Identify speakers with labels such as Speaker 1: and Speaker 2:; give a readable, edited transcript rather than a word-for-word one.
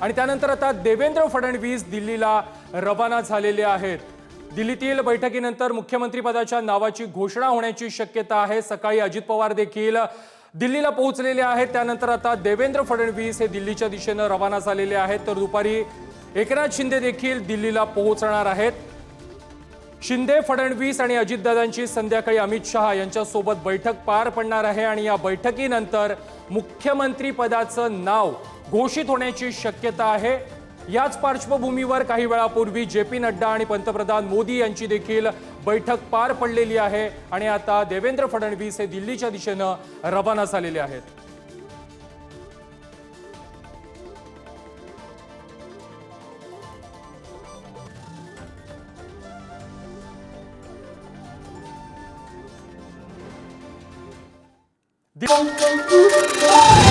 Speaker 1: आणि त्यानंतर आता देवेंद्र फडणवीस दिल्लीला रवाना झालेले आहेत। दिल्लीतील बैठकीनंतर मुख्यमंत्री पदाच्या नावाची घोषणा होण्याची शक्यता आहे। सकाळी अजित पवार देखील दिल्लीला पोहोचलेले आहेत। त्यानंतर आता देवेंद्र फडणवीस हे दिल्लीच्या दिशेने रवाना झालेले आहेत, तर दुपारी एकनाथ शिंदे देखील दिल्लीला पोहोचणार आहेत। शिंदे, फडणवीस आणि अजितदादांची संध्याकाळी अमित शहा यांच्यासोबत बैठक पार पडणार आहे आणि या बैठकीनंतर मुख्यमंत्री पदाचं नाव घोषित होण्याची शक्यता आहे। याच पार्श्वभूमीवर काही वेळापूर्वी जे.पी. नड्डा आणि पंतप्रधान मोदी यांची देखील बैठक पार पडलेली आहे आणि आता देवेंद्र फडणवीस हे दिल्लीच्या दिशेने रवाना झालेले आहेत।
Speaker 2: Dum dum dum dum.